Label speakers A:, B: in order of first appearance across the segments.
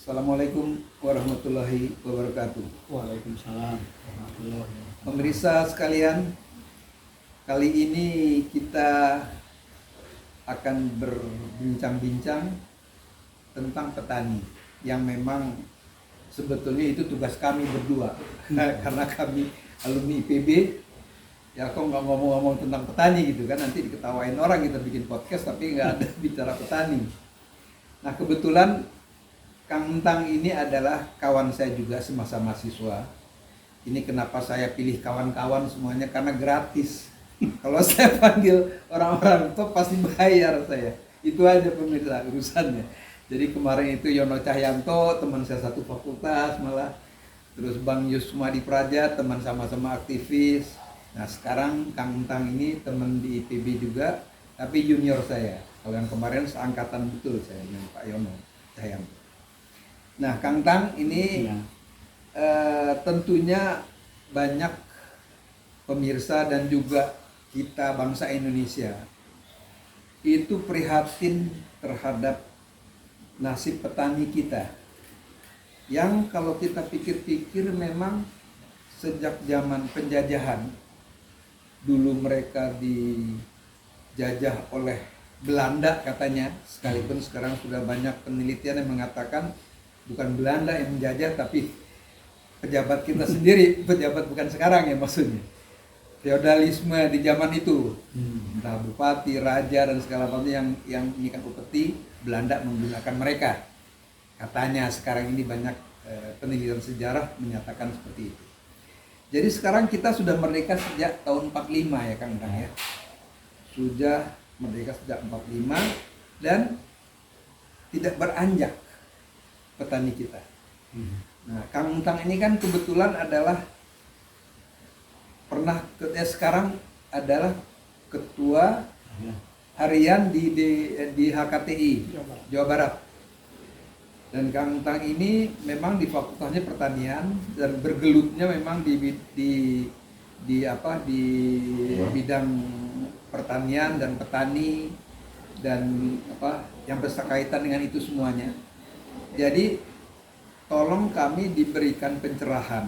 A: Assalamualaikum warahmatullahi wabarakatuh.
B: Waalaikumsalam warahmatullahi wabarakatuh.
A: Pemirsa sekalian, kali ini kita akan berbincang-bincang tentang petani yang memang sebetulnya itu tugas kami berdua karena kami alumni IPB. Ya kok nggak ngomong-ngomong tentang petani gitu kan, nanti diketawain orang kita bikin podcast tapi nggak ada bicara petani. Nah kebetulan Kang Entang ini adalah kawan saya juga semasa mahasiswa. Ini kenapa saya pilih kawan-kawan semuanya, karena gratis. Kalau saya panggil orang-orang itu pasti bayar saya. Itu aja pemirsa urusannya. Jadi kemarin itu Yono Cahyanto, teman saya satu fakultas malah. Terus Bang Yusmadi Praja, teman sama-sama aktivis. Nah sekarang Kang Entang ini teman di IPB juga, tapi junior saya. Kalau yang kemarin seangkatan betul saya dengan Pak Yono Cahyanto. Nah Kang Entang ini
B: Ya.
A: Tentunya banyak pemirsa dan juga kita bangsa Indonesia itu prihatin terhadap nasib petani kita, yang kalau kita pikir-pikir memang sejak zaman penjajahan dulu mereka dijajah oleh Belanda katanya, sekalipun sekarang sudah banyak penelitian yang mengatakan bukan Belanda yang menjajah tapi pejabat kita sendiri, pejabat bukan sekarang ya maksudnya. Feodalisme di zaman itu, entah bupati, raja dan segala macam yang ini kan upeti, Belanda menggunakan mereka. Katanya sekarang ini banyak penelitian sejarah menyatakan seperti itu. Jadi sekarang kita sudah merdeka sejak tahun 45 ya Kang Entang ya. Sudah merdeka sejak 45 dan tidak beranjak petani kita. Nah, Kang Entang ini kan kebetulan adalah sekarang adalah ketua harian di HKTI Jawa Barat. Dan Kang Entang ini memang di fakultasnya pertanian dan bergelutnya memang di bidang pertanian dan petani dan yang berkaitan dengan itu semuanya. Jadi tolong kami diberikan pencerahan.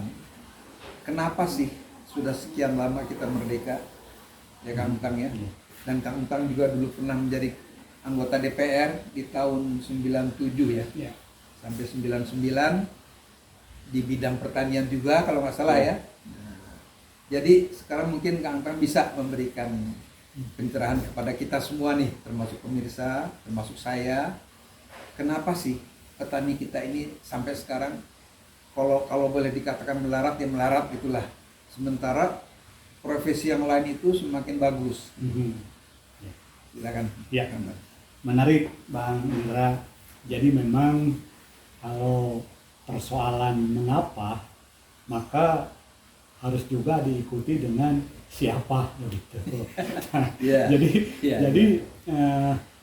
A: Kenapa sih sudah sekian lama kita merdeka? Ya Kang Entang ya. Dan Kang Entang juga dulu pernah menjadi anggota DPR di tahun 97 ya. Sampai 99 di bidang pertanian juga kalau nggak salah ya. Jadi sekarang mungkin Kang Entang bisa memberikan pencerahan kepada kita semua nih, termasuk pemirsa, termasuk saya. Kenapa sih petani kita ini sampai sekarang kalau boleh dikatakan melarat ya melarat gitulah. Sementara profesi yang lain itu semakin bagus. Silakan.
B: Ya, menarik Bang Indra. Jadi memang kalau persoalan mengapa, maka harus juga diikuti dengan siapa begitu. Jadi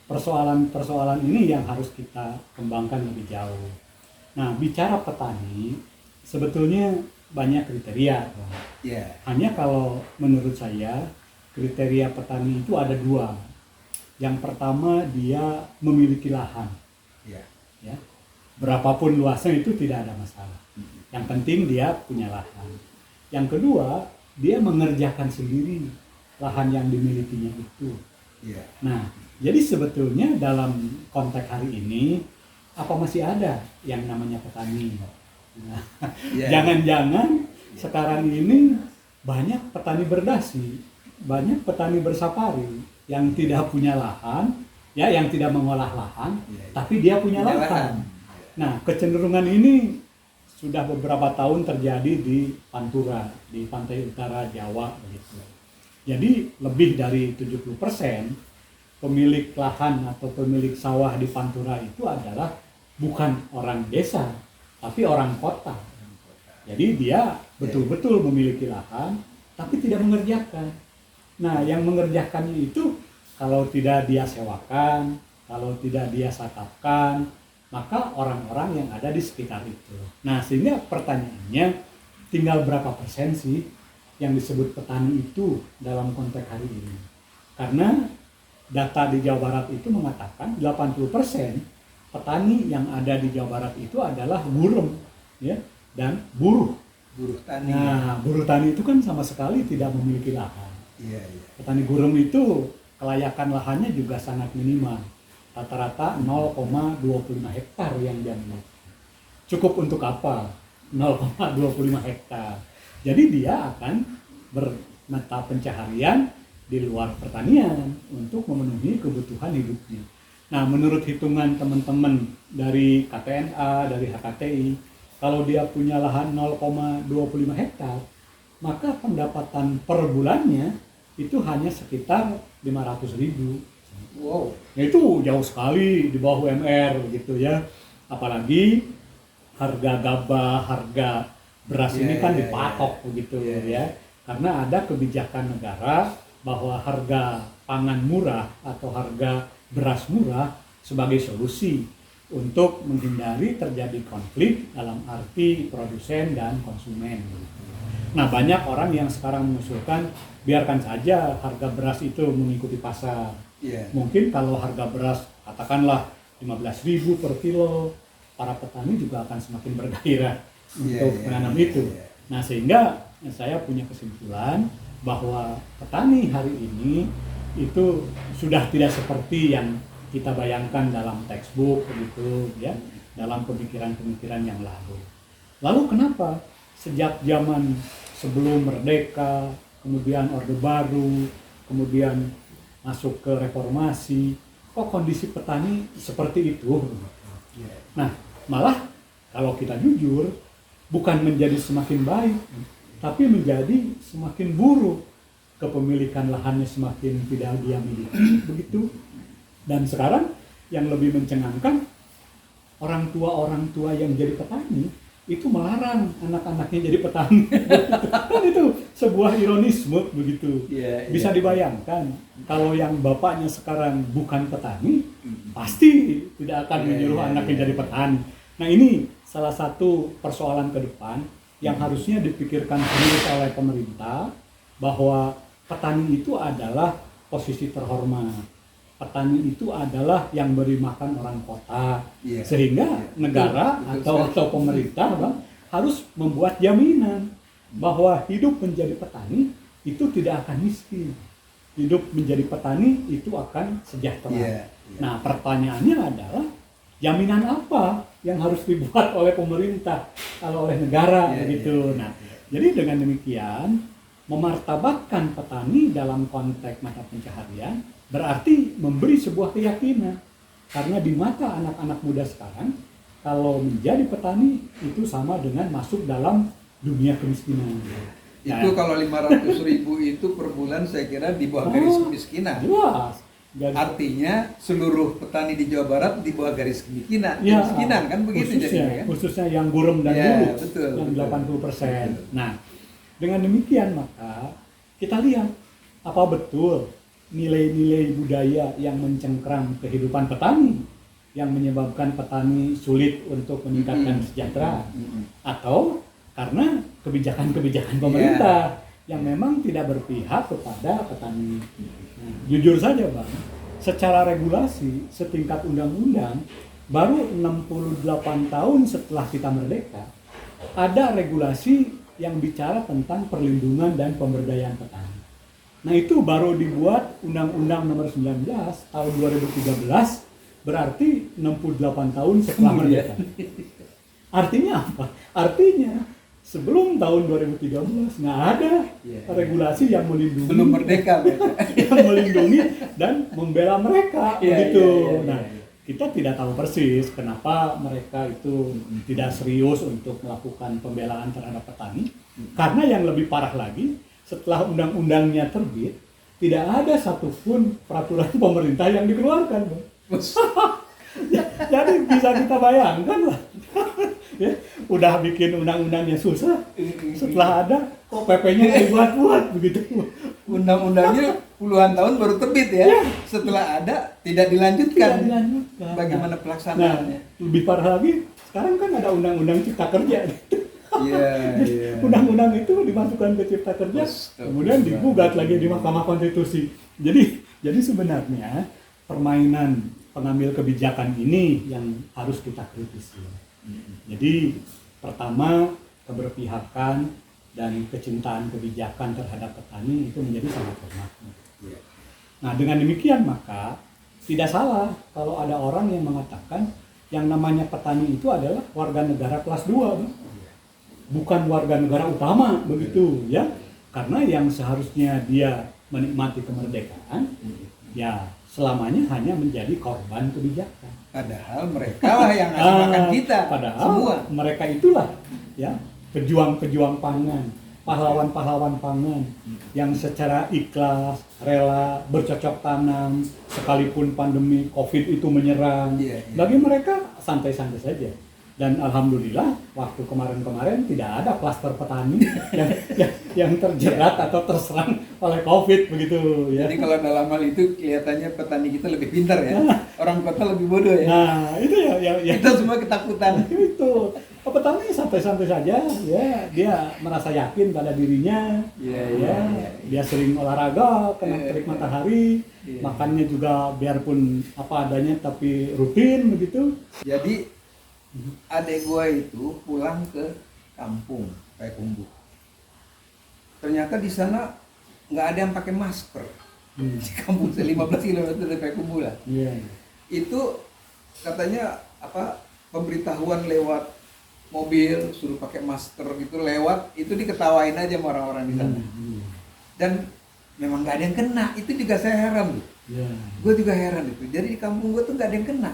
B: persoalan ini yang harus kita kembangkan lebih jauh. Nah, bicara petani sebetulnya banyak kriteria. Hanya kalau menurut saya kriteria petani itu ada dua. Yang pertama, dia memiliki lahan. Ya, berapapun luasnya itu tidak ada masalah. Yang penting dia punya lahan. Yang kedua, dia mengerjakan sendiri lahan yang dimilikinya itu. Nah, jadi sebetulnya dalam konteks hari ini apa masih ada yang namanya petani? Nah, jangan-jangan sekarang ini banyak petani berdasi, banyak petani bersafari yang tidak punya lahan, ya, yang tidak mengolah lahan, tapi dia punya lahan. Nah, kecenderungan ini sudah beberapa tahun terjadi di Pantura, di pantai utara Jawa begitu. Jadi lebih dari 70% pemilik lahan atau pemilik sawah di Pantura itu adalah bukan orang desa, tapi orang kota. Jadi dia betul-betul memiliki lahan, tapi tidak mengerjakan. Nah, yang mengerjakannya itu kalau tidak dia sewakan, kalau tidak dia satapkan, maka orang-orang yang ada di sekitar itu. Nah, sehingga pertanyaannya tinggal berapa persen sih yang disebut petani itu dalam konteks hari ini? Karena data di Jawa Barat itu mengatakan 80% petani yang ada di Jawa Barat itu adalah gurem, ya, dan buruh.
A: Buruh tani.
B: Nah, buruh tani itu kan sama sekali tidak memiliki lahan.
A: Iya, iya.
B: Petani gurem itu kelayakan lahannya juga sangat minimal. Rata-rata 0,25 hektar yang dia miliki. Cukup untuk apa? 0,25 hektar. Jadi dia akan bermata pencaharian di luar pertanian untuk memenuhi kebutuhan hidupnya. Nah, menurut hitungan teman-teman dari KTNA, dari HKTI, kalau dia punya lahan 0,25 hektar, maka pendapatan per bulannya itu hanya sekitar 500.000.
A: Wow.
B: Ya, itu jauh sekali di bawah UMR gitu ya. Apalagi harga gabah, harga beras ini kan dipatok begitu ya. Karena ada kebijakan negara bahwa harga pangan murah atau harga beras murah sebagai solusi untuk menghindari terjadi konflik dalam arti produsen dan konsumen. Nah, banyak orang yang sekarang mengusulkan biarkan saja harga beras itu mengikuti pasar. Mungkin kalau harga beras katakanlah 15.000 per kilo, para petani juga akan semakin bergairah untuk menanam itu. Nah, sehingga saya punya kesimpulan bahwa petani hari ini itu sudah tidak seperti yang kita bayangkan dalam textbook begitu ya, dalam pemikiran-pemikiran yang lalu. Lalu kenapa sejak zaman sebelum merdeka, kemudian Orde Baru, kemudian masuk ke reformasi, kok kondisi petani seperti itu? Nah, malah kalau kita jujur, bukan menjadi semakin baik, tapi menjadi semakin buruk. Kepemilikan lahannya semakin tidak dia miliki, begitu. Dan sekarang yang lebih mencengangkan, orang tua yang jadi petani itu melarang anak-anaknya jadi petani. Kan itu sebuah ironisme begitu. Bisa dibayangkan kalau yang bapaknya sekarang bukan petani, pasti tidak akan menyuruh anaknya jadi petani. Nah, ini salah satu persoalan ke depan yang harusnya dipikirkan serius oleh pemerintah, bahwa petani itu adalah posisi terhormat. Petani itu adalah yang beri makan orang kota, sehingga negara atau pemerintah harus membuat jaminan bahwa hidup menjadi petani itu tidak akan miskin, hidup menjadi petani itu akan sejahtera. Nah, pertanyaannya adalah jaminan apa yang harus dibuat oleh pemerintah kalau oleh negara begitu. Nah, jadi dengan demikian memartabatkan petani dalam konteks mata pencaharian berarti memberi sebuah keyakinan, karena di mata anak-anak muda sekarang kalau menjadi petani itu sama dengan masuk dalam dunia kemiskinan.
A: Itu kalau 500.000 itu per bulan saya kira di bawah garis kemiskinan.
B: Jelas.
A: Artinya seluruh petani di Jawa Barat di bawah garis kemiskinan kan begitu jadinya kan?
B: Khususnya yang gurem dan buruh,
A: betul,
B: yang
A: betul.
B: 80%. Nah, dengan demikian maka kita lihat apa betul nilai-nilai budaya yang mencengkram kehidupan petani yang menyebabkan petani sulit untuk meningkatkan kesejahteraan, atau karena kebijakan-kebijakan pemerintah yang memang tidak berpihak kepada petani. Nah, jujur saja Bang, secara regulasi setingkat undang-undang baru 68 tahun setelah kita merdeka ada regulasi yang bicara tentang perlindungan dan pemberdayaan petani. Nah, itu baru dibuat Undang-Undang Nomor 19 tahun 2013, berarti 68 tahun setelah merdeka. Artinya apa? Artinya sebelum tahun 2013 nggak ada regulasi yang melindungi,
A: belum merdeka
B: yang melindungi dan membela mereka begitu. Nah, kita tidak tahu persis kenapa mereka itu tidak serius untuk melakukan pembelaan terhadap petani, karena yang lebih parah lagi, setelah undang-undangnya terbit, tidak ada satupun peraturan pemerintah yang dikeluarkan. Jadi bisa kita bayangkan lah. Ya, udah bikin undang-undangnya susah, setelah ada kok PP-nya dibuat-buat begitu.
A: Undang-undangnya puluhan tahun baru terbit ya. Setelah ada tidak dilanjutkan. Bagaimana pelaksanaannya?
B: Nah, lebih parah lagi, sekarang kan ada undang-undang cipta kerja. Undang-undang itu dimasukkan ke cipta kerja, kemudian digugat lagi di Mahkamah Konstitusi. Jadi sebenarnya permainan pengambil kebijakan ini yang harus kita kritisi. Jadi pertama, keberpihakan dan kecintaan kebijakan terhadap petani itu menjadi sangat hormat. Nah, dengan demikian maka tidak salah kalau ada orang yang mengatakan yang namanya petani itu adalah warga negara kelas 2, bukan warga negara utama, begitu ya. Karena yang seharusnya dia menikmati kemerdekaan, ya selamanya hanya menjadi korban kebijakan.
A: Padahal mereka lah yang ngasih makan kita.
B: Padahal
A: semua.
B: Mereka itulah ya pejuang-pejuang pangan, pahlawan-pahlawan pangan yang secara ikhlas, rela bercocok tanam sekalipun pandemi Covid itu menyerang. Bagi mereka santai-santai saja. Dan alhamdulillah waktu kemarin-kemarin tidak ada klaster petani yang terjerat atau terserang oleh Covid begitu ya.
A: Jadi kalau dalam hal itu kelihatannya petani kita lebih pintar ya. Orang kota lebih bodoh ya.
B: Nah, itu ya.
A: Kita semua ketakutan.
B: Itu. Petani santai-santai saja ya, dia merasa yakin pada dirinya. Dia sering olahraga, kena terik matahari, makannya juga biarpun apa adanya tapi rutin begitu.
A: Jadi adek gua itu pulang ke kampung Payakumbuh. Ternyata di sana nggak ada yang pakai masker. Di kampung 15 km dari Payakumbuh lah. Itu katanya pemberitahuan lewat mobil suruh pakai masker gitu lewat, itu diketawain aja sama orang-orang di sana. Dan memang nggak ada yang kena. Itu juga saya heran tuh. Gue juga heran itu. Jadi di kampung gue tuh nggak ada yang kena.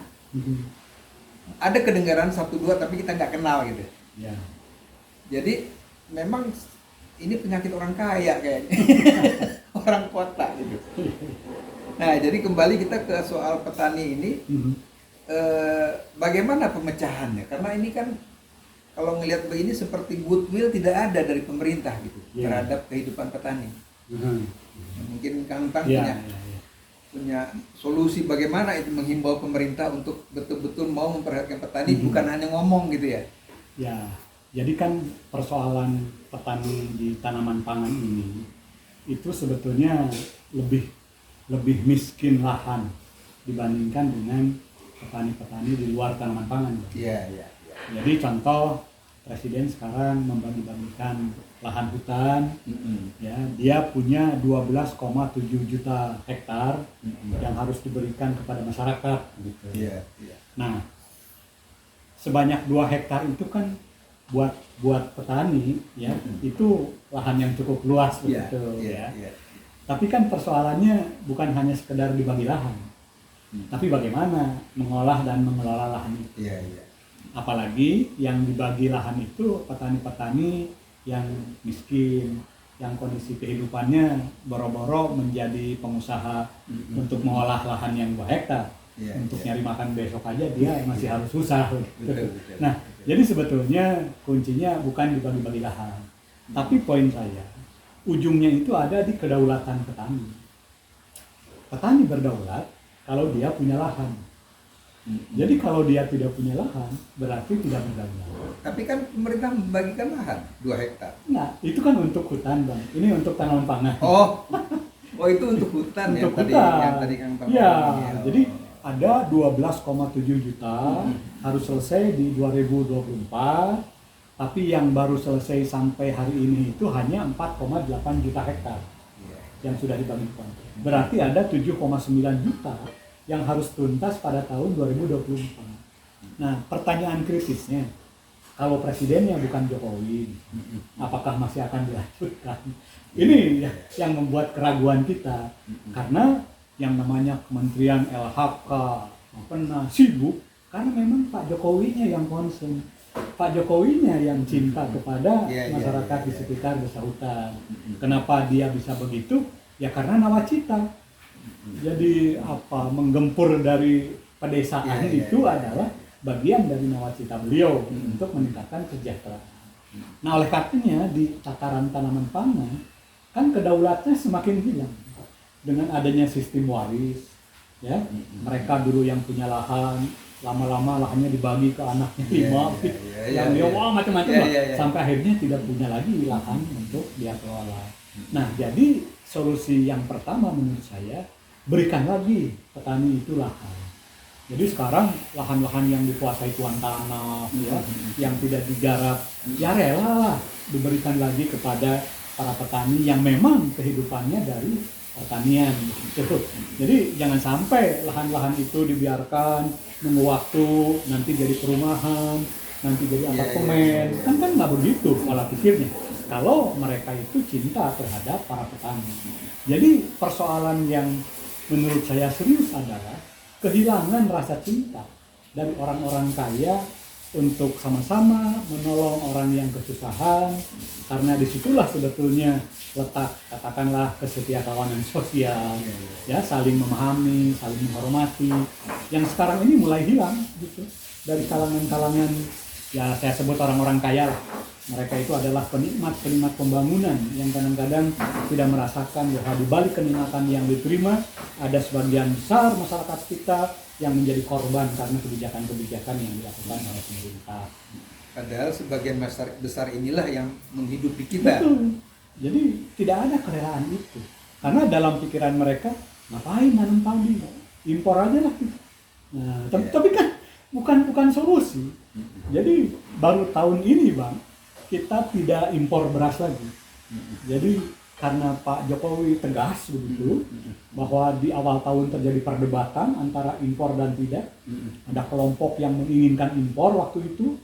A: Ada kedengaran 1-2 tapi kita nggak kenal gitu. Jadi memang ini penyakit orang kaya kayaknya. Orang kota gitu. Nah, jadi kembali kita ke soal petani ini. Bagaimana pemecahannya? Karena ini kan kalau ngelihat begini seperti goodwill tidak ada dari pemerintah gitu terhadap kehidupan petani. Mungkin Kang Tang punya solusi bagaimana itu menghimbau pemerintah untuk betul-betul mau memperhatikan petani, bukan hanya ngomong gitu ya.
B: Ya, jadi kan persoalan petani di tanaman pangan ini itu sebetulnya lebih miskin lahan dibandingkan dengan petani-petani di luar tanaman pangan. Jadi contoh Presiden sekarang membagi-bagikan lahan hutan, ya, dia punya 12,7 juta hektar yang harus diberikan kepada masyarakat. Gitu. Nah, sebanyak 2 hektar itu kan buat petani, ya, itu lahan yang cukup luas begitu, ya. Tapi kan persoalannya bukan hanya sekedar dibagi lahan, tapi bagaimana mengolah dan mengelola lahan itu. Apalagi yang dibagi lahan itu petani-petani yang miskin, yang kondisi kehidupannya boro-boro menjadi pengusaha untuk mengolah lahan yang 2 hektar. Untuk nyari makan besok aja dia masih harus susah. Betul. Nah, jadi sebetulnya kuncinya bukan dibagi-bagi lahan. Tapi poin saya, ujungnya itu ada di kedaulatan petani. Petani berdaulat kalau dia punya lahan. Jadi kalau dia tidak punya lahan, berarti tidak berdaulat.
A: Tapi kan pemerintah membagikan lahan 2 hektar.
B: Nah, itu kan untuk hutan, Bang. Ini untuk tanaman pangan.
A: Oh itu untuk hutan
B: untuk
A: ya,
B: hutan.
A: yang tadi Kang Tang.
B: Jadi ada 12,7 juta harus selesai di 2024, tapi yang baru selesai sampai hari ini itu hanya 4,8 juta hektar yang sudah dibagikan. Berarti ada 7,9 juta yang harus tuntas pada tahun 2024. Nah, pertanyaan kritisnya, kalau presidennya bukan Jokowi, apakah masih akan dilanjutkan? Ini yang membuat keraguan kita, karena yang namanya Kementerian LHK pernah sibuk, karena memang Pak Jokowinya yang concern, Pak Jokowinya yang cinta kepada masyarakat di sekitar desa hutan. Kenapa dia bisa begitu? Ya karena nawacita. Jadi menggempur dari pedesaan itu adalah bagian dari nawacita beliau untuk meningkatkan kesejahteraan. Nah, oleh karenanya di tataran tanaman pangan kan kedaulatannya semakin hilang dengan adanya sistem waris, ya. Mereka dulu yang punya lahan, lama-lama lahannya dibagi ke anaknya 5, yang dia macam-macam sampai akhirnya tidak punya lagi lahan untuk dia kelola. Nah, jadi solusi yang pertama menurut saya, berikan lagi petani itu lahan. Jadi sekarang lahan-lahan yang dikuasai tuan tanah, ya, yang tidak digarap, ya rela lah diberikan lagi kepada para petani yang memang kehidupannya dari pertanian. Gitu. Jadi jangan sampai lahan-lahan itu dibiarkan nunggu waktu, nanti jadi perumahan, nanti jadi apartemen. Kan nggak begitu pola pikirnya. Kalau mereka itu cinta terhadap para petani. Jadi persoalan yang menurut saya serius adalah kehilangan rasa cinta dari orang-orang kaya untuk sama-sama menolong orang yang kesusahan, karena disitulah sebetulnya letak katakanlah kesetiakawanan sosial, ya, saling memahami, saling menghormati, yang sekarang ini mulai hilang gitu dari kalangan-kalangan, ya saya sebut orang-orang kaya lah. Mereka itu adalah penikmat pembangunan yang kadang-kadang tidak merasakan bahwa di balik kenikmatan yang diterima ada sebagian besar masyarakat kita yang menjadi korban karena kebijakan-kebijakan yang dilakukan oleh pemerintah.
A: Padahal sebagian besar inilah yang menghidupi kita.
B: Betul. Jadi tidak ada kerelaan itu. Karena dalam pikiran mereka, ngapain nanam padi? Impor aja lah. Nah, tapi kan bukan solusi. Jadi baru tahun ini Bang, kita tidak impor beras lagi. Jadi karena Pak Jokowi tegas begitu bahwa di awal tahun terjadi perdebatan antara impor dan tidak. Ada kelompok yang menginginkan impor waktu itu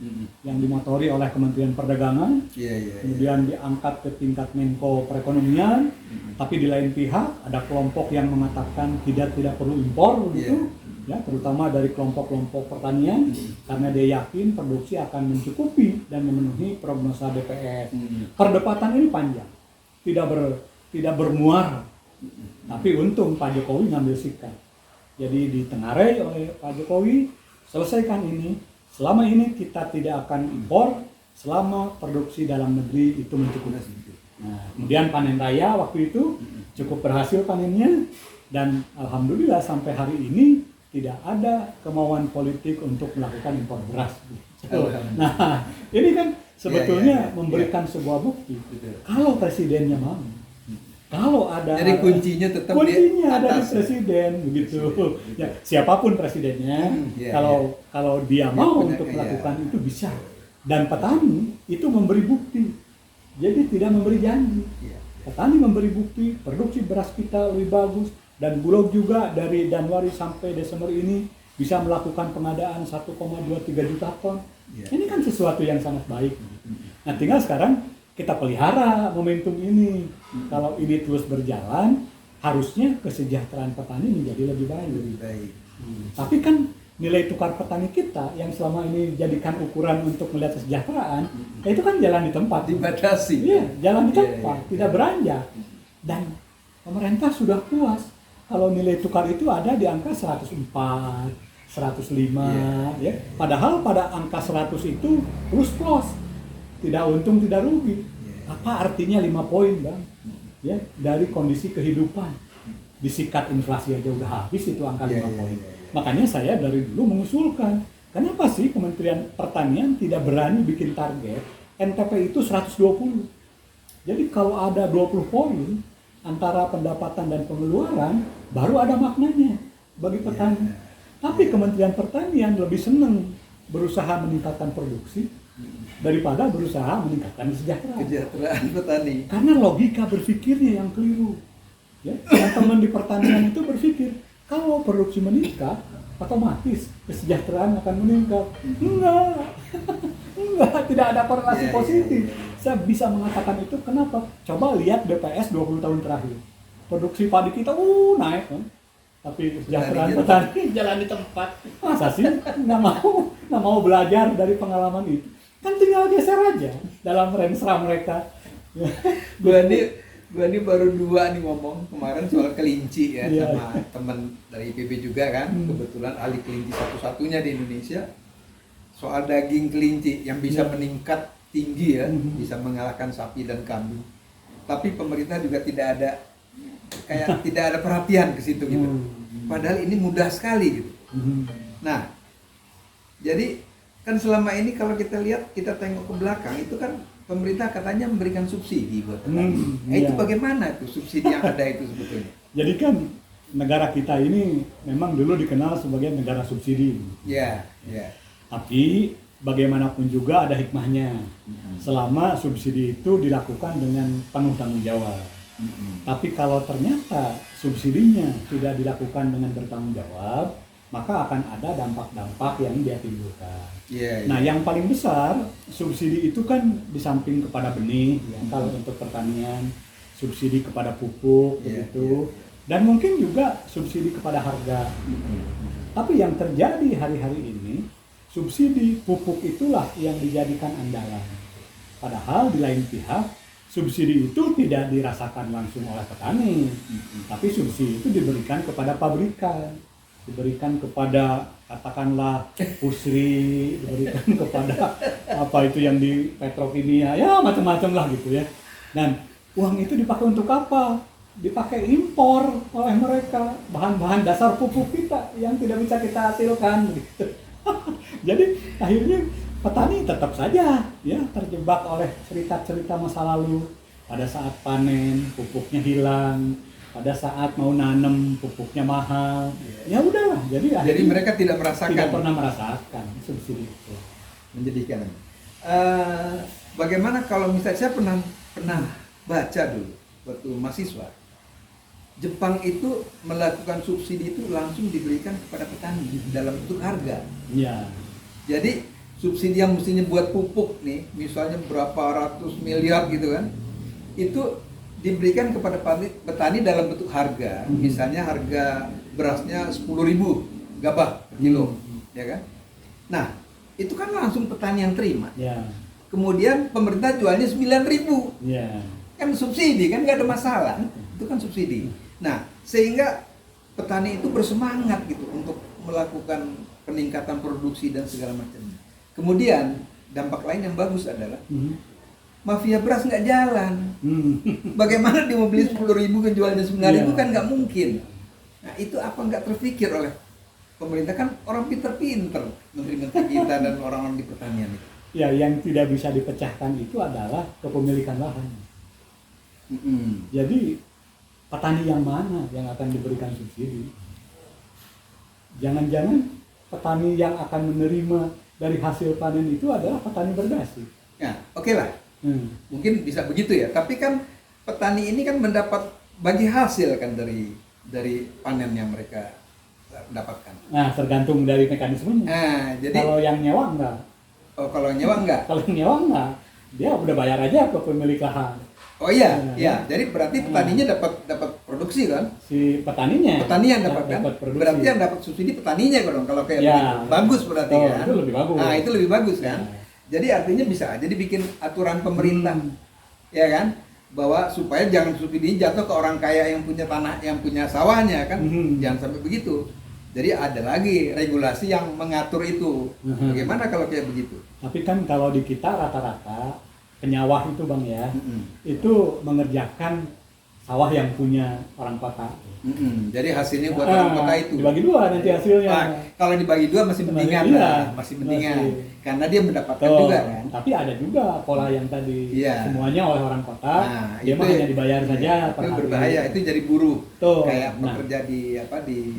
B: yang dimotori oleh Kementerian Perdagangan. Kemudian diangkat ke tingkat Menko Perekonomian. Tapi di lain pihak ada kelompok yang mengatakan tidak perlu impor begitu. Ya, terutama dari kelompok-kelompok pertanian karena dia yakin produksi akan mencukupi dan memenuhi prognosa BPS. Perdebatan ini panjang. Tidak bermuara. Tapi untung Pak Jokowi ngambil sikap. Jadi ditengarai oleh Pak Jokowi, selesaikan ini. Selama ini kita tidak akan impor selama produksi dalam negeri itu mencukupi. Nah, kemudian panen raya waktu itu cukup berhasil panennya, dan alhamdulillah sampai hari ini tidak ada kemauan politik untuk melakukan impor beras. Nah, ini kan sebetulnya memberikan sebuah bukti. Kalau presidennya mau, kalau ada,
A: jadi kuncinya tetap
B: ada di presiden begitu. Ya, siapapun presidennya, kalau dia mau untuk melakukan itu bisa. Dan petani itu memberi bukti. Jadi tidak memberi janji. Petani memberi bukti, produksi beras kita lebih bagus, dan Bulog juga dari Januari sampai Desember ini bisa melakukan pengadaan 1,23 juta ton. Ini kan sesuatu yang sangat baik. Nah, tinggal sekarang kita pelihara momentum ini. Kalau ini terus berjalan, harusnya kesejahteraan petani menjadi lebih baik. Tapi kan nilai tukar petani kita yang selama ini dijadikan ukuran untuk melihat kesejahteraan, itu kan jalan di tempat.
A: Dibatasi.
B: Iya, jalan di tempat, tidak beranjak. Dan pemerintah sudah puas kalau nilai tukar itu ada di angka 104, 105, ya. Padahal pada angka 100 itu plus, tidak untung tidak rugi. Apa artinya 5 poin Bang? Ya, dari kondisi kehidupan. Disikat inflasi aja udah habis itu angka 5 poin. Makanya saya dari dulu mengusulkan, kenapa sih Kementerian Pertanian tidak berani bikin target NTP itu 120? Jadi kalau ada 20 poin antara pendapatan dan pengeluaran, baru ada maknanya bagi petani. Tapi Kementerian Pertanian lebih senang berusaha meningkatkan produksi daripada berusaha meningkatkan
A: kesejahteraan petani.
B: Karena logika berpikirnya yang keliru. Ya, teman-teman di pertanian itu berpikir kalau produksi meningkat, otomatis kesejahteraan akan meningkat. Enggak, tidak ada korelasi positif. Saya bisa mengatakan itu kenapa? Coba lihat BPS 20 tahun terakhir. Produksi padi kita naik kan. Tapi kesejahteraan petani jalan di tempat. Masa sih nggak mau belajar dari pengalaman itu? Kan tinggal geser aja dalam rensra mereka.
A: Gua ini baru 2 nih ngomong kemarin soal kelinci ya, sama teman dari IPB juga kan, kebetulan ahli kelinci satu-satunya di Indonesia. Soal daging kelinci yang bisa meningkat tinggi ya, bisa mengalahkan sapi dan kambing. Tapi pemerintah juga tidak ada perhatian ke situ gitu. Padahal ini mudah sekali gitu. Nah, jadi kan selama ini kalau kita lihat, kita tengok ke belakang itu kan pemerintah katanya memberikan subsidi buat petani. Itu bagaimana tuh subsidi yang ada itu sebetulnya?
B: Jadi kan negara kita ini memang dulu dikenal sebagai negara subsidi.
A: Ya, ya.
B: Tapi bagaimanapun juga ada hikmahnya. Selama subsidi itu dilakukan dengan penuh tanggung jawab. Tapi kalau ternyata subsidinya tidak dilakukan dengan bertanggung jawab, maka akan ada dampak-dampak yang dia timbulkan. Nah, yang paling besar subsidi itu kan di samping kepada benih, ya, kalau untuk pertanian, subsidi kepada pupuk, begitu, dan mungkin juga subsidi kepada harga. Tapi yang terjadi hari-hari ini, subsidi pupuk itulah yang dijadikan andalan. Padahal di lain pihak, subsidi itu tidak dirasakan langsung oleh petani, tapi subsidi itu diberikan kepada pabrikan, diberikan kepada katakanlah pusri, diberikan kepada apa itu yang di petrokimia, ya macam-macam lah gitu ya. Dan uang itu dipakai untuk apa? Dipakai impor oleh mereka bahan-bahan dasar pupuk kita yang tidak bisa kita hasilkan gitu. Jadi akhirnya petani tetap saja ya terjebak oleh cerita-cerita masa lalu. Pada saat panen pupuknya hilang, pada saat mau nanam pupuknya mahal. Ya udahlah. Jadi
A: mereka tidak
B: pernah merasakan subsidi itu.
A: Menjadikan. Bagaimana kalau misalnya saya pernah baca dulu waktu mahasiswa, Jepang itu melakukan subsidi itu langsung diberikan kepada petani dalam bentuk harga.
B: Ya.
A: Jadi subsidi yang mestinya buat pupuk nih, misalnya berapa ratus miliar gitu kan, itu diberikan kepada petani dalam bentuk harga. Misalnya harga berasnya 10.000 gabah per kilo, ya kan? Nah, itu kan langsung petani yang terima.
B: Ya.
A: Kemudian pemerintah jualnya 9.000.
B: Ya.
A: Kan subsidi, kan nggak ada masalah. Itu kan subsidi. Nah, sehingga petani itu bersemangat gitu untuk melakukan peningkatan produksi dan segala macamnya. Kemudian dampak lain yang bagus adalah mafia beras nggak jalan. Bagaimana dia mau beli 10.000 kejualnya 9.000 kan nggak mungkin. Nah, itu apa nggak terpikir oleh pemerintah? Kan orang pinter-pinter, menteri-menteri kita dan orang-orang di pertanian itu.
B: Ya, yang tidak bisa dipecahkan itu adalah kepemilikan lahan. Jadi petani yang mana yang akan diberikan subsidi? Jangan-jangan petani yang akan menerima dari hasil panen itu adalah petani berdasi.
A: Ya, oke lah. Mungkin bisa begitu ya. Tapi kan petani ini kan mendapat bagi hasil kan dari panen yang mereka dapatkan.
B: Nah, tergantung dari mekanismenya.
A: Nah, jadi
B: kalau yang nyewa enggak.
A: Oh, kalau nyewa enggak?
B: Kalau nyewa enggak, dia udah bayar aja ke pemilik lahan.
A: Oh iya, ya. Jadi berarti petaninya dapat produksi kan?
B: Si petaninya.
A: Petani yang dapat kan? Berarti yang dapat subsidi petaninya kan? Kalau kayak begitu. Bagus berarti kan?
B: Itu lebih bagus.
A: Nah, itu lebih bagus kan? Jadi artinya bisa aja dibikin aturan pemerintah, ya kan? Bahwa supaya jangan subsidi jatuh ke orang kaya yang punya tanah, yang punya sawahnya kan? Jangan sampai begitu. Jadi ada lagi regulasi yang mengatur itu. Bagaimana kalau kayak begitu?
B: Tapi kan kalau di kita rata-rata penyawah itu Bang ya, itu mengerjakan sawah yang punya orang kota.
A: Jadi hasilnya buat orang kota itu.
B: Dibagi dua nanti hasilnya.
A: Nah, kalau dibagi dua masih mendingan, masih mendingan. Karena dia mendapatkan juga kan.
B: Tapi ada juga pola yang tadi semuanya oleh orang kota, dia mah hanya dibayar saja per hari.
A: Itu berbahaya, itu jadi buruh. Kayak pekerja di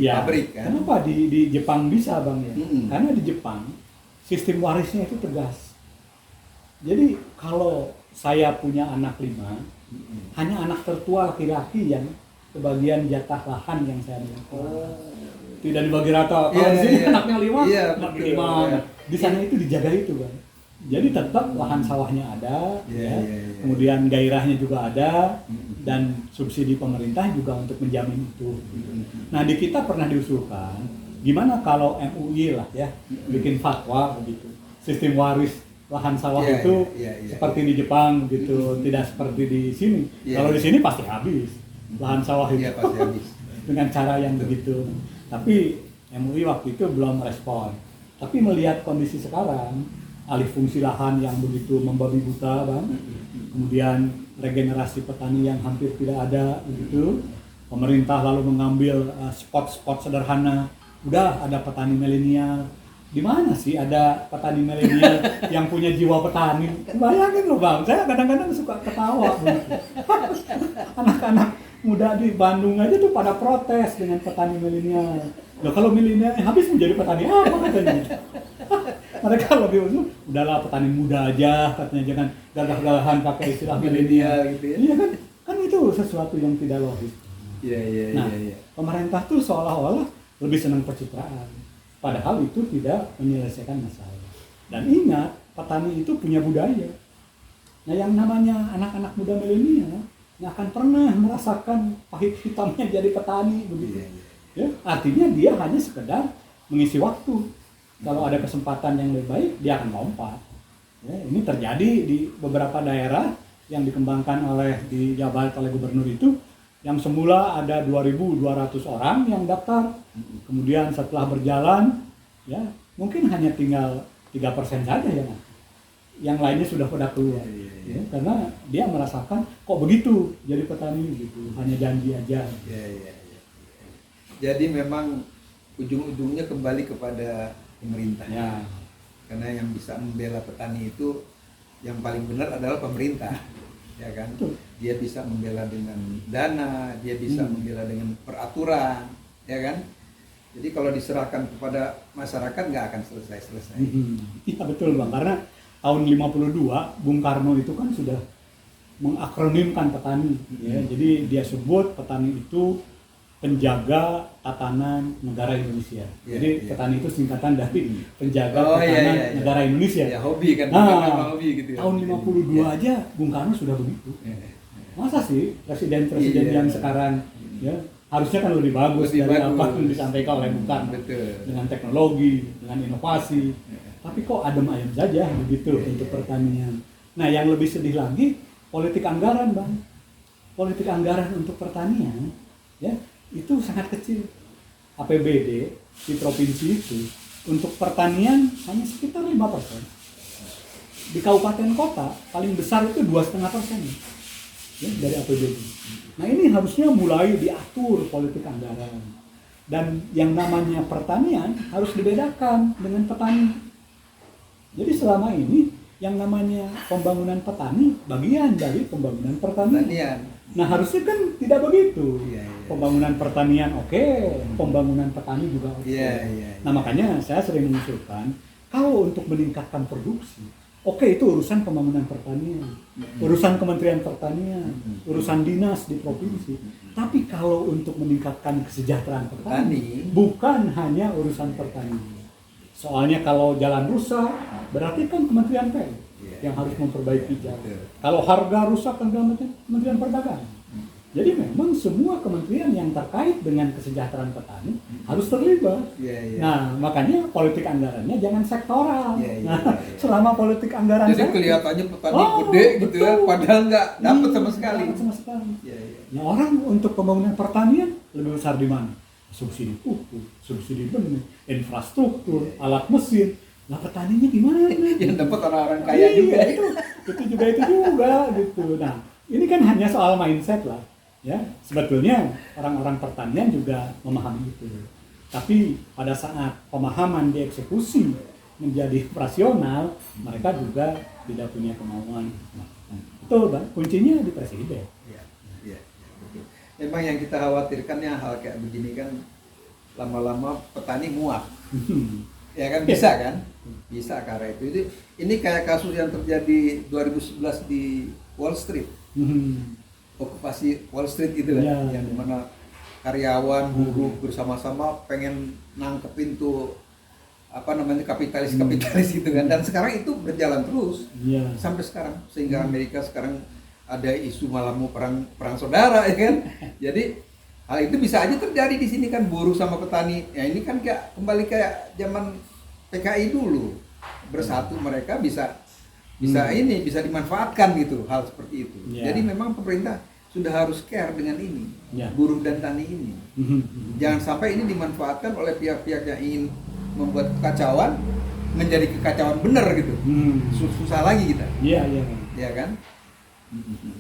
A: pabrik kan.
B: Kenapa di Jepang bisa Bang ya? Karena di Jepang sistem warisnya itu tegas. Jadi kalau saya punya anak 5, hanya anak tertua laki-laki yang kebagian jatah lahan yang saya miliki. Tidak dibagi rata. Kalau di sini anaknya 5, anaknya 5. Di sana itu dijaga itu kan. Jadi tetap lahan sawahnya ada, kemudian gairahnya juga ada, dan subsidi pemerintah juga untuk menjamin itu. Nah di kita pernah diusulkan, gimana kalau MUI lah ya, bikin fatwa begitu, sistem waris lahan sawah itu seperti di Jepang gitu, tidak seperti di sini. Kalau di sini pasti habis lahan sawah itu
A: pasti habis.
B: dengan cara yang begitu. Tapi MUI waktu itu belum respon. Tapi melihat kondisi sekarang, alih fungsi lahan yang begitu membabi buta, Bang. Kemudian regenerasi petani yang hampir tidak ada begitu. Pemerintah lalu mengambil spot-spot sederhana. Udah ada petani milenial. Di mana sih ada petani milenial yang punya jiwa petani? Bayangin loh Bang, saya kadang-kadang suka ketawa. Anak-anak muda di Bandung aja tuh pada protes dengan petani milenial. Loh kalau milenial habis menjadi petani apa katanya? Mereka lebih udahlah petani muda aja katanya, jangan gagah-gagahan pakai istilah milenial
A: gitu ya.
B: Iya kan itu sesuatu yang tidak logis. Nah, pemerintah tuh seolah-olah lebih senang pencitraan, padahal itu tidak menyelesaikan masalah. Dan ingat, petani itu punya budaya. Nah, yang namanya anak-anak muda milenial nggak akan pernah merasakan pahit hitamnya jadi petani begitu. Ya, artinya dia hanya sekedar mengisi waktu. Kalau ada kesempatan yang lebih baik, dia akan lompat. Ya, ini terjadi di beberapa daerah yang dikembangkan di Jawa Barat oleh gubernur itu, yang semula ada 2.200 orang yang daftar, kemudian setelah berjalan, ya mungkin hanya tinggal 3% saja yang lainnya sudah pada keluar. Ya, karena dia merasakan kok begitu jadi petani gitu, hanya janji aja.
A: Jadi memang ujung-ujungnya kembali kepada pemerintah.
B: Ya.
A: Karena yang bisa membela petani itu yang paling benar adalah pemerintah, ya kan? Dia bisa membela dengan dana, dia bisa membela dengan peraturan, ya kan? Jadi kalau diserahkan kepada masyarakat nggak akan selesai-selesai.
B: Iya betul Bang, karena tahun 52 Bung Karno itu kan sudah mengakronimkan petani, ya. Jadi dia sebut petani itu penjaga tatanan negara Indonesia. Jadi petani itu singkatan dari penjaga tatanan negara Indonesia.
A: Ya hobi kan, hobi gitu ya.
B: Tahun 52 aja Bung Karno sudah begitu. Masa sih presiden-presiden yang sekarang ya harusnya kan lebih bagus dari apa yang disampaikan oleh Bung Karno. Dengan teknologi, dengan inovasi. Tapi kok adem ayem saja begitu untuk pertanian. Nah, yang lebih sedih lagi politik anggaran, Bang. Politik anggaran untuk pertanian ya itu sangat kecil. APBD di provinsi itu untuk pertanian hanya sekitar 5%. Di kabupaten kota paling besar itu 2,5% ya, dari APBD. Nah, ini harusnya mulai diatur politik anggaran. Dan yang namanya pertanian harus dibedakan dengan petani. Jadi selama ini yang namanya pembangunan petani bagian dari pembangunan pertanian. Nah, harusnya kan tidak begitu. Pembangunan pertanian oke, pembangunan petani juga oke. Nah, makanya saya sering mengusulkan kalau untuk meningkatkan produksi, oke, itu urusan pembangunan pertanian, urusan Kementerian Pertanian, urusan dinas di provinsi. Tapi kalau untuk meningkatkan kesejahteraan petani, bukan hanya urusan pertanian. Soalnya kalau jalan rusak, berarti kan Kementerian PU yang harus memperbaiki jalan. Kalau harga rusak kan Kementerian Perdagangan. Jadi memang semua kementerian yang terkait dengan kesejahteraan petani harus terlibat. Nah, makanya politik anggarannya jangan sektoral. Selama politik anggaran
A: jadi kelihatannya petani gede gitu ya, padahal nggak dapat sama sekali.
B: Nah, orang untuk pembangunan pertanian lebih besar di mana? Subsidi pupuk, subsidi benih, infrastruktur, alat mesin. Nah, petaninya gimana?
A: Yang dapat orang-orang kaya juga.
B: Itu juga gitu. Nah, ini kan hanya soal mindset lah. Ya, sebetulnya orang-orang pertanian juga memahami itu. Tapi pada saat pemahaman dieksekusi menjadi operasional, mereka juga tidak punya kemauan. Betul, Bang. Kuncinya di presiden.
A: Memang yang kita khawatirkannya hal kayak begini kan lama-lama petani muak. Ya kan bisa kan? Bisa karena itu. Ini kayak kasus yang terjadi 2011 di Wall Street. Okupasi Wall Street itu kan, yang dimana karyawan, buruh bersama-sama pengen nangkepin tuh kapitalis gitu kan, dan sekarang itu berjalan terus sampai sekarang, sehingga Amerika sekarang ada isu malah mau perang saudara ya kan. Jadi hal itu bisa aja terjadi di sini kan, buruh sama petani. Ya ini kan kayak kembali kayak zaman PKI dulu, bersatu mereka bisa dimanfaatkan gitu, hal seperti itu. Jadi memang pemerintah sudah harus care dengan ini, buruh dan tani ini. Jangan sampai ini dimanfaatkan oleh pihak-pihak yang ingin membuat kekacauan menjadi kekacauan benar gitu. Susah lagi kita. Iya kan?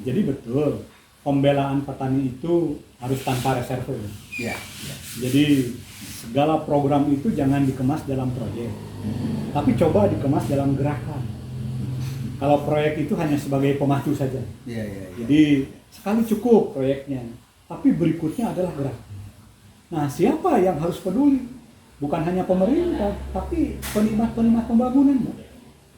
B: Jadi betul, pembelaan petani itu harus tanpa reserve. Jadi segala program itu jangan dikemas dalam proyek, tapi coba dikemas dalam gerakan. Kalau proyek itu hanya sebagai pemacu saja. Jadi sekali cukup proyeknya. tapi berikutnya adalah gerak. Nah, siapa yang harus peduli? Bukan hanya pemerintah, tapi penikmat-penikmat pembangunan.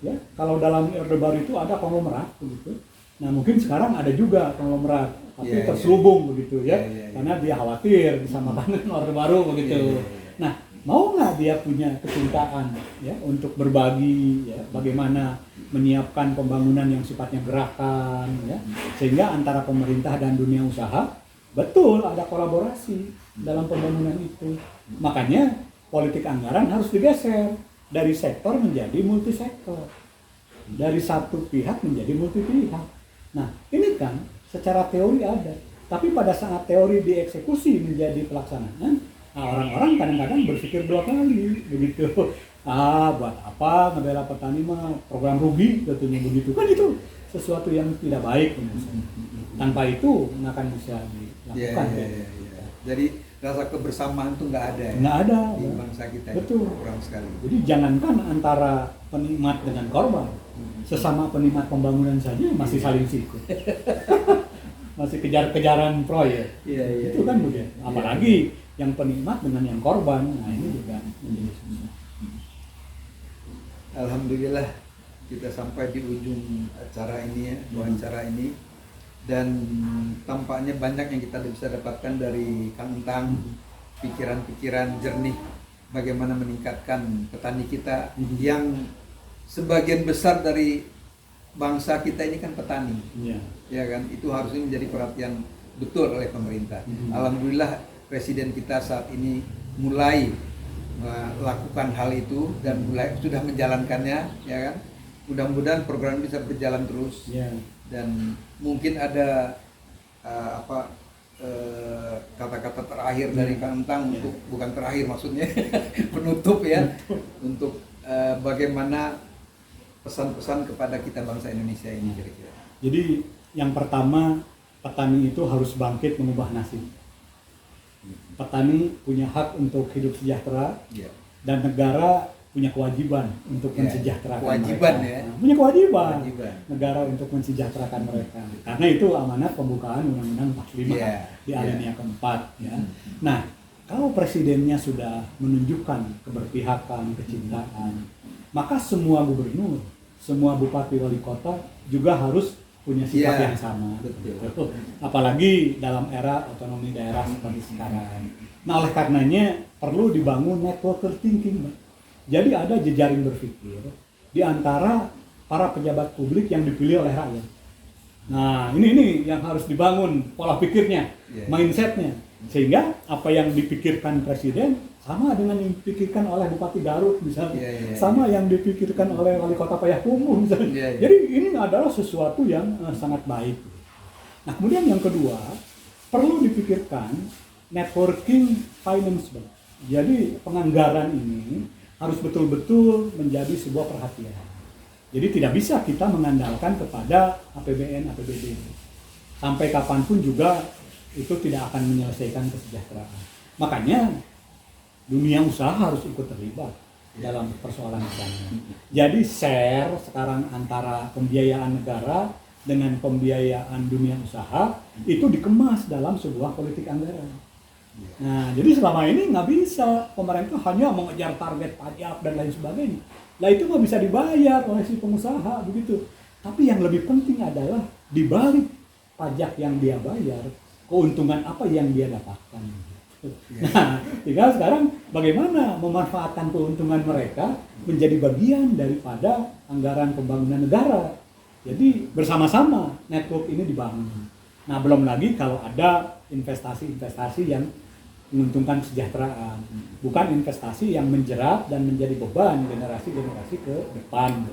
B: Ya, kalau dalam Orde Baru itu ada konglomerat begitu. Nah, mungkin sekarang ada juga konglomerat, tapi terselubung begitu ya. Karena dia khawatir disamakan dengan Orde Baru begitu. Nah, mau nggak dia punya kecintaan ya untuk berbagi ya, bagaimana menyiapkan pembangunan yang sifatnya gerakan ya, sehingga antara pemerintah dan dunia usaha betul ada kolaborasi dalam pembangunan itu. Makanya politik anggaran harus digeser dari sektor menjadi multisektor, dari satu pihak menjadi multi pihak. Nah, ini kan secara teori ada, tapi pada saat teori dieksekusi menjadi pelaksanaan, nah, orang-orang kadang-kadang berpikir dua kali begitu. Buat apa ngebela petani mah, program rugi katanya begitu. Kan itu sesuatu yang tidak baik. Tanpa itu nggak akan bisa dilakukan.
A: Jadi rasa kebersamaan itu nggak ada.
B: Nggak ada
A: di bangsa kita.
B: Betul.
A: Kurang sekali.
B: Jadi jangankan antara penikmat dengan korban, sesama penikmat pembangunan saja masih saling sikut. Masih kejar-kejaran proyek. Itu kan begitu. Apalagi yang penikmat dengan yang korban. Nah, ini juga menjadi susah.
A: Alhamdulillah kita sampai di ujung acara ini ya, wawancara ini, dan tampaknya banyak yang kita bisa dapatkan dari Kang Entang, pikiran-pikiran jernih bagaimana meningkatkan petani kita yang sebagian besar dari bangsa kita ini kan petani, ya kan, itu harusnya menjadi perhatian betul oleh pemerintah. Alhamdulillah Presiden kita saat ini mulai melakukan hal itu dan mulai sudah menjalankannya, ya kan. Mudah-mudahan program bisa berjalan terus, dan mungkin ada kata-kata terakhir dari Kang Entang untuk, bukan terakhir maksudnya, penutup ya, untuk bagaimana pesan-pesan kepada kita bangsa Indonesia ini kira-kira.
B: Jadi yang pertama, petani itu harus bangkit mengubah nasib. Petani punya hak untuk hidup sejahtera, dan negara punya kewajiban untuk mensejahterakan mereka. Punya kewajiban negara untuk mensejahterakan mereka. Karena itu amanat pembukaan Undang-Undang 45 di alinea keempat. Ya. Nah, kalau presidennya sudah menunjukkan keberpihakan, kecintaan, maka semua gubernur, semua bupati wali kota juga harus punya sikap yang sama. Betul. Apalagi dalam era otonomi daerah seperti sekarang. Nah, oleh karenanya perlu dibangun network thinking. Jadi ada jejaring berpikir di antara para pejabat publik yang dipilih oleh rakyat. Nah, ini yang harus dibangun pola pikirnya, mindsetnya, sehingga apa yang dipikirkan presiden sama dengan yang dipikirkan oleh Bupati Garut misalnya, sama yang dipikirkan oleh Wali Kota Payakumbuh misalnya. Jadi ini adalah sesuatu yang sangat baik. Nah, kemudian yang kedua, perlu dipikirkan networking finance. Jadi penganggaran ini harus betul-betul menjadi sebuah perhatian. Jadi tidak bisa kita mengandalkan kepada APBN, APBD. Sampai kapanpun juga itu tidak akan menyelesaikan kesejahteraan. Makanya dunia usaha harus ikut terlibat dalam persoalan sana. Jadi share sekarang antara pembiayaan negara dengan pembiayaan dunia usaha itu dikemas dalam sebuah politik anggaran. Nah, jadi selama ini nggak bisa pemerintah hanya mengejar target pajak dan lain sebagainya. Lah itu nggak bisa dibayar oleh si pengusaha begitu. Tapi yang lebih penting adalah di balik pajak yang dia bayar, keuntungan apa yang dia dapatkan. Nah, tinggal sekarang bagaimana memanfaatkan keuntungan mereka menjadi bagian daripada anggaran pembangunan negara. Jadi bersama-sama network ini dibangun. Nah, belum lagi kalau ada investasi-investasi yang menguntungkan kesejahteraan, bukan investasi yang menjerat dan menjadi beban generasi-generasi ke depan.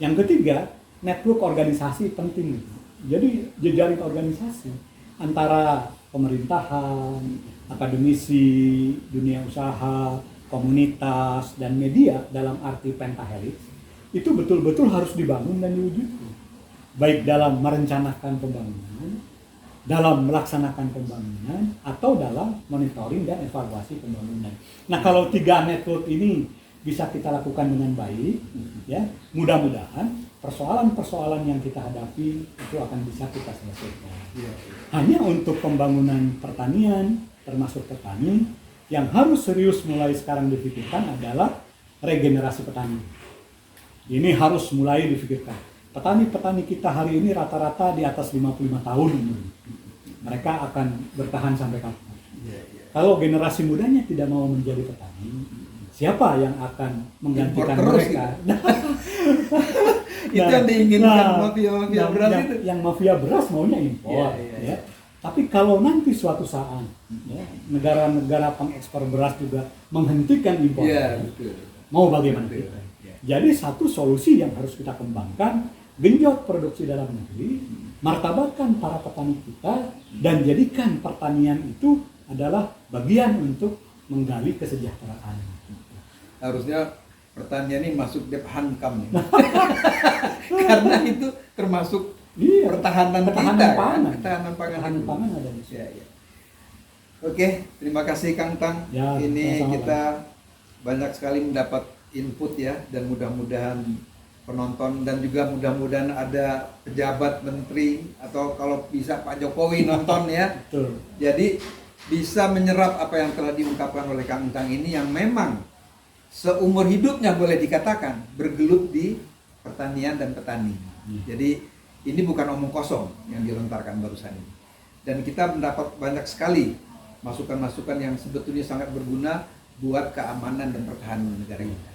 B: Yang ketiga, network organisasi penting. Jadi jejaring organisasi antara pemerintahan, akademisi, dunia usaha, komunitas, dan media dalam arti pentahelix itu betul-betul harus dibangun dan diwujudkan. Baik dalam merencanakan pembangunan, dalam melaksanakan pembangunan, atau dalam monitoring dan evaluasi pembangunan. Nah, kalau 3 network ini bisa kita lakukan dengan baik, ya, mudah-mudahan persoalan-persoalan yang kita hadapi itu akan bisa kita selesaikan.
A: Iya.
B: Hanya untuk pembangunan pertanian, termasuk petani, yang harus serius mulai sekarang dipikirkan adalah regenerasi petani. Ini harus mulai dipikirkan. Petani-petani kita hari ini rata-rata di atas 55 tahun. Mereka akan bertahan sampai kapan?
A: Iya, iya.
B: Kalau generasi mudanya tidak mau menjadi petani, siapa yang akan menggantikan
A: Impor terus
B: mereka?
A: Itu yang diinginkan mafia-mafia beras itu.
B: Yang mafia beras maunya impor. Ya. Tapi kalau nanti suatu saat ya, negara-negara pengekspor beras juga menghentikan impor,
A: Betul.
B: mau bagaimana
A: Betul.
B: kita? Jadi satu solusi yang harus kita kembangkan, genjot produksi dalam negeri, martabatkan para petani kita, dan jadikan pertanian itu adalah bagian untuk menggali kesejahteraan.
A: Harusnya pertanian ini masuk dep hankam nih. Karena itu termasuk pertahanan kita,
B: pangan.
A: Pertahanan pangan
B: ada di situ.
A: Ya. Oke, terima kasih Kang Tang.
B: Ya,
A: Ini
B: sama-sama.
A: kita banyak sekali mendapat input ya, dan mudah-mudahan penonton dan juga mudah-mudahan ada pejabat menteri atau kalau bisa Pak Jokowi nonton ya.
B: Betul.
A: Jadi bisa menyerap apa yang telah diungkapkan oleh Kang Tang ini yang memang seumur hidupnya boleh dikatakan bergelut di pertanian dan petani. Jadi ini bukan omong kosong yang dilontarkan barusan ini. Dan kita mendapat banyak sekali masukan-masukan yang sebetulnya sangat berguna buat keamanan dan pertahanan negara kita.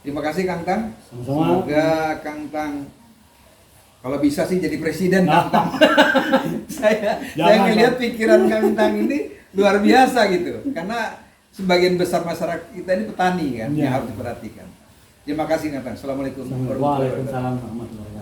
A: Terima kasih Kang Tang.
B: Sama-sama.
A: Semoga Kang Tang kalau bisa sih jadi presiden Kang Tang. saya ngelihat pikiran Kang Tang ini luar biasa gitu. Karena sebagian besar masyarakat kita ini petani kan yang harus diperhatikan. Terima kasih Kang Tang. Assalamualaikum warahmatullahi wabarakatuh.
B: Waalaikumsalam warahmatullahi wabarakatuh.